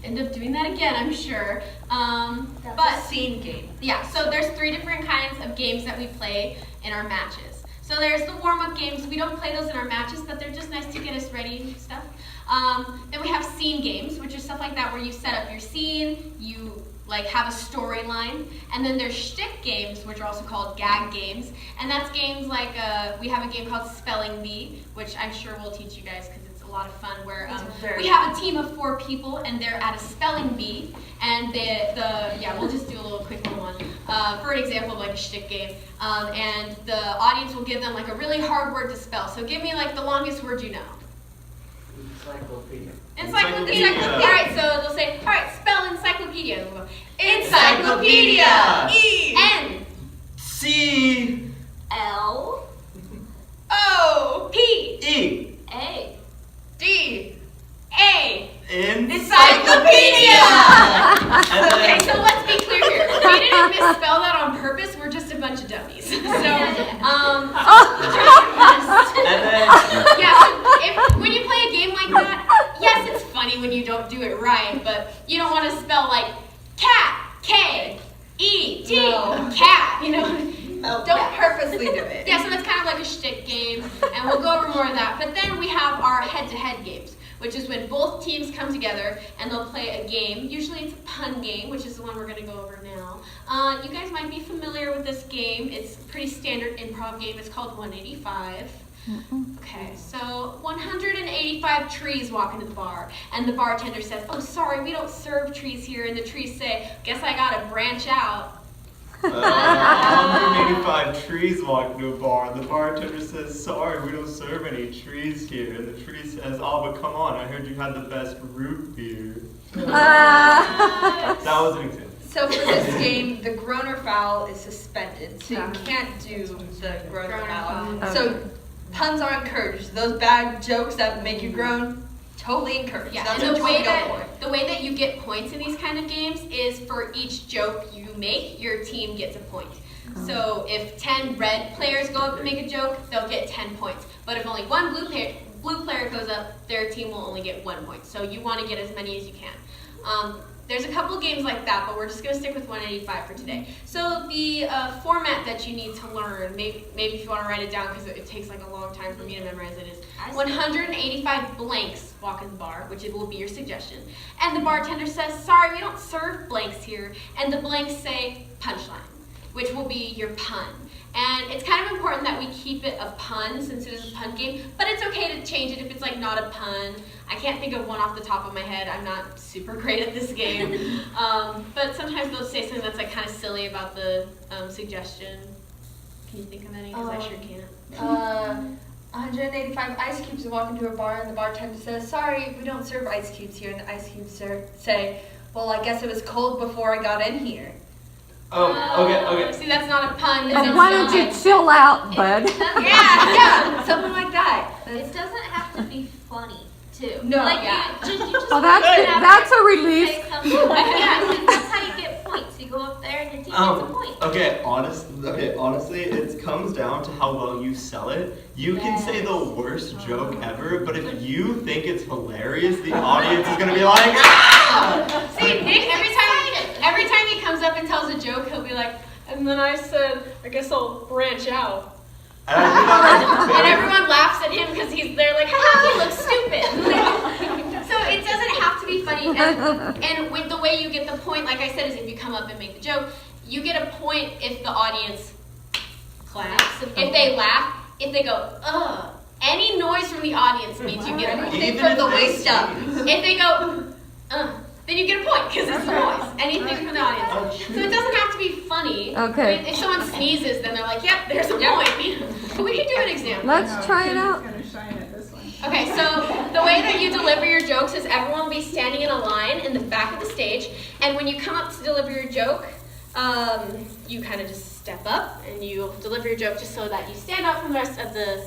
end up doing that again, I'm sure. That's but a scene game. Yeah, so there's 3 different kinds of games that we play in our matches. So there's the warm-up games. We don't play those in our matches, but they're just nice to get us ready and stuff. Then we have scene games, which are stuff like that where you set up your scene, you like have a storyline, and then there's shtick games, which are also called gag games, and that's games like we have a game called Spelling Bee, which I'm sure we'll teach you guys because it's a lot of fun. Where we have a team of 4 people, and they're at a spelling bee, and we'll just do a little quick little one for an example of like a shtick game, and the audience will give them like a really hard word to spell. So give me like the longest word you know. Encyclopedia. Encyclopedia. All right, so they'll say, all right, spell encyclopedia. We'll go, encyclopedia. E. N. C. L. O. P. E. A. D. A. Encyclopedia. Okay, so let's be clear here. We didn't misspell that on purpose. We're just a bunch of dummies. So, when you play a game like that, yes, it's funny when you don't do it right, but you don't want to spell like cat, K, E, T, cat, you know. Don't purposely do it. Yeah, so that's kind of like a shtick game, and we'll go over more of that. But then we have our head-to-head games, which is when both teams come together and they'll play a game. Usually it's a pun game, which is the one we're going to go over now. You guys might be familiar with this game. It's a pretty standard improv game. It's called 185. Okay, so 185 trees walk into the bar, and the bartender says, oh, sorry, we don't serve trees here. And the trees say, guess I got to branch out. 185 trees walk into a bar, and the bartender says, sorry, we don't serve any trees here. And the tree says, oh, but come on, I heard you had the best root beer. That was an example. So for this game, the groaner foul is suspended, so you can't do the groaner foul. Okay. So puns are encouraged. Those bad jokes that make you groan, totally encouraged. Yeah, that's and what you go for. the way that you get points in these kind of games is for each joke you make, your team gets a point. So if 10 red players go up and make a joke, they'll get 10 points. But if only one blue player goes up, their team will only get 1 point. So you want to get as many as you can. There's a couple games like that, but we're just going to stick with 185 for today. So the format that you need to learn, maybe if you want to write it down because it takes like a long time for me to memorize it, is 185 blanks walk in the bar, which will be your suggestion. And the bartender says, sorry, we don't serve blanks here. And the blanks say punchline, which will be your pun. And it's kind of important that we keep it a pun since it is a pun game, but it's okay to change it if it's like not a pun. I can't think of one off the top of my head. I'm not super great at this game. But sometimes they'll say something that's like kind of silly about the suggestion. Can you think of any? Because I sure can't. 185 ice cubes walk into a bar, and the bartender says, sorry, we don't serve ice cubes here. And the ice cubes say, well, I guess it was cold before I got in here. Okay. See, that's not a pun. Why don't you chill out, bud? Yeah, something like that. It doesn't have to be funny, too. No, like, yeah. you just Well, that's a relief. say something. Yeah, that's how you get points. You go up there and your team gets a point. Okay, honestly, it comes down to how well you sell it. You can say the worst joke ever, but if you think it's hilarious, the audience is gonna be like, ah! See, Nick, every time he comes up and tells a joke, he'll be like, and then I said, I guess I'll branch out. And I think that was And everyone laughs at him because they're like, haha, he looks stupid. So it doesn't have to be funny. And with the way you get the point, like I said, is if you come up and make the joke, you get a point if the audience claps, if they laugh, if they go, ugh. Any noise from the audience means you get a point. Anything from the waist up. If they go, then you get a point because it's noise. Anything from the audience. So it doesn't have to be funny. Okay. If someone sneezes, then they're like, yep, there's a point. But we can do an example. Let's try it out. Okay, so the way that you deliver your jokes is everyone will be standing in a line in the back of the stage, and when you come up to deliver your joke, you kind of just step up and you deliver your joke just so that you stand out from the rest of the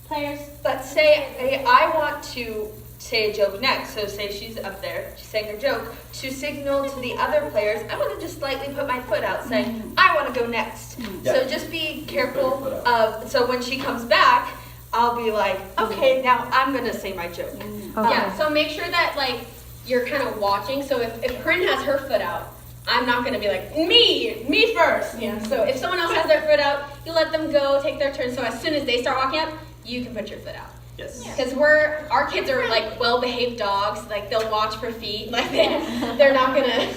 players. But say I want to say a joke next, so say she's up there, she's saying her joke, to signal to the other players, I want to just slightly put my foot out saying, I want to go next. Yeah. So just be careful of, so when she comes back, I'll be like, okay, now I'm going to say my joke. Okay. Yeah, so make sure that like you're kind of watching. So if Corinne has her foot out, I'm not going to be like, me first. Yeah. So if someone else has their foot out, you let them go, take their turn. So as soon as they start walking up, you can put your foot out. Yes. Because our kids are like well-behaved dogs. Like they'll watch for feet. Like they're not gonna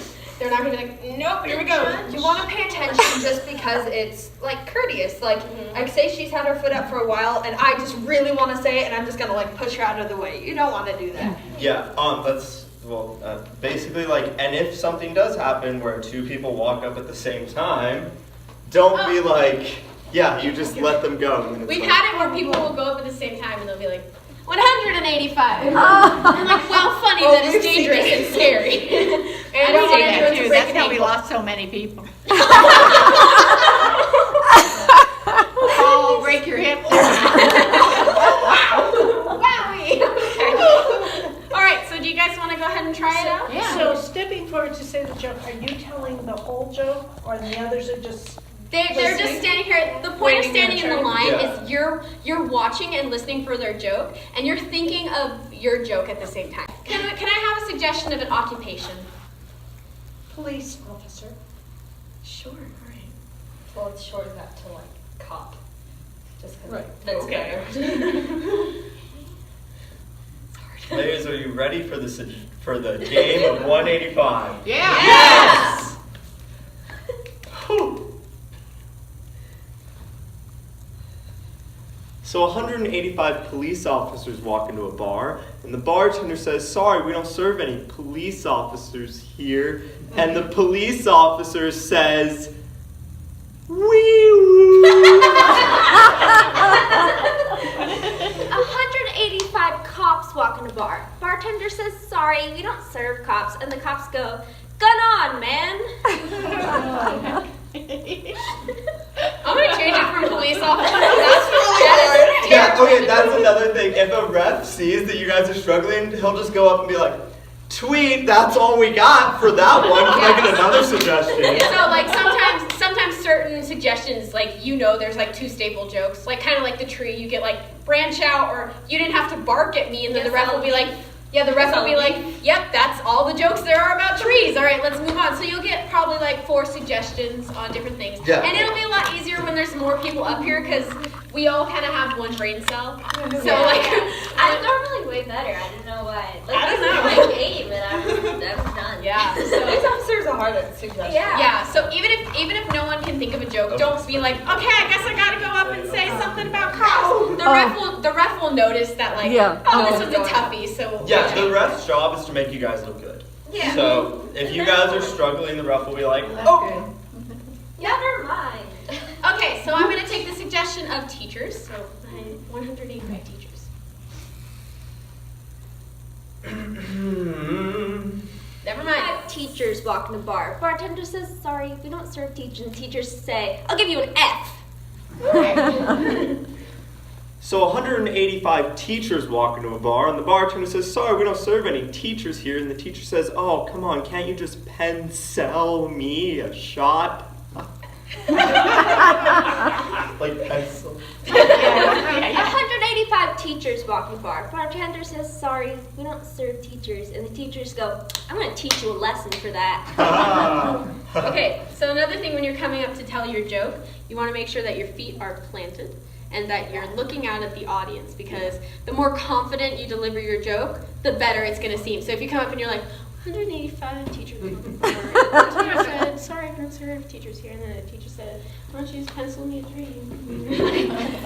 be like, nope, here we go. You want to pay attention just because it's like courteous. Like I say she's had her foot up for a while, and I just really want to say it, and I'm just gonna like push her out of the way. You don't want to do that. Yeah. Basically like, and if something does happen where two people walk up at the same time, don't be like. Yeah, you just let them go. We've had it where people will go up at the same time and they'll be like, 185. I'm like, well, funny that it's dangerous and scary. And we say that too. That's how we lost so many people. Oh, break your hip. Wowie. All right, so do you guys want to go ahead and try it out? Yeah. So stepping forward to say the joke, are you telling the whole joke or the others are just... They're just standing here. The point of standing in the line Yeah. is you're watching and listening for their joke, and you're thinking of your joke at the same time. Can I have a suggestion of an occupation? Police officer. Sure. All right. Well, it's short that to like cop. Just Right. That's Okay. better. Players, are you ready for the game of 185? Yeah. Yes. Whew. So 185 police officers walk into a bar, and the bartender says, "Sorry, we don't serve any police officers here." And the police officer says, "Wee-woo." 185 cops walk in a bar. Bartender says, sorry, we don't serve cops. And the cops go, gun on, man. I'm gonna change it from police officer. Yeah, okay, that's another thing. If a ref sees that you guys are struggling, he'll just go up and be like, "Tweet, that's all we got for that one. Can I get another suggestion?" So like sometimes certain suggestions, like there's like two staple jokes, like kind of like the tree. You get like branch out, or you didn't have to bark at me, and then the ref will be like, yep, that's all the jokes there are about trees. All right, let's move on. So you'll get probably like 4 suggestions on different things. Yeah. And it'll be a lot easier when there's more people up here because we all kind of have one brain cell. So like, I'm normally way better. I don't know why. Like, I don't this know. is my game, and I was done. yeah. Police So officers are hard at suggestions. yeah. So even if no one can think of a joke, don't be like, okay, I guess I gotta go up and say something about cops. The ref will notice that like, Yeah. this was a toughie. So Yeah, the ref's job is to make you guys look good. Yeah. So if you guys are struggling, the ref will be like, "Oh, Never mind. Okay, so I'm going to take the suggestion of teachers. So 185 teachers. Never mind. 5 teachers walk in a bar. Bartender says, sorry, we don't serve teachers. And teachers say, I'll give you an F. So 185 teachers walk into a bar, and the bartender says, "Sorry, we don't serve any teachers here." And the teacher says, "Oh, come on, can't you just pencil me a shot?" Like pencil. 185 teachers walk in a bar. Bartender says, sorry, we don't serve teachers. And the teachers go, I'm going to teach you a lesson for that. Okay, so another thing when you're coming up to tell your joke, you want to make sure that your feet are planted and that you're looking out at the audience, because the more confident you deliver your joke, the better it's going to seem. So if you come up and you're like, 185 teachers. The teacher said, sorry, I don't serve teachers here. And then the teacher said, why don't you just pencil me a dream?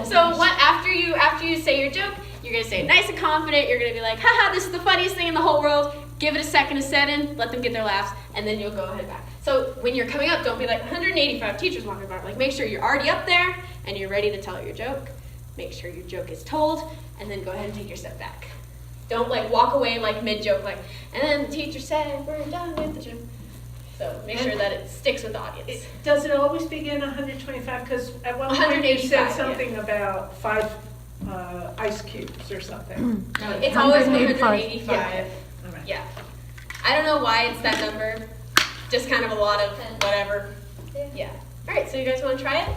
So after you say your joke, you're going to say it nice and confident. You're going to be like, haha, this is the funniest thing in the whole world. Give it a second to set in, let them get their laughs, and then you'll go ahead back. So when you're coming up, don't be like 185 teachers walking by. Like, make sure you're already up there and you're ready to tell your joke. Make sure your joke is told, and then go ahead and take your step back. Don't like walk away like mid-joke, like, and then the teacher said, we're done with the joke. So make sure that it sticks with the audience. Does it always begin 125? Because at one point you 185, said something about 5 ice cubes or something. It's always 185. 185. Yeah. All right. Yeah. I don't know why it's that number. Just kind of a lot of whatever. Yeah. All right, so you guys want to try it?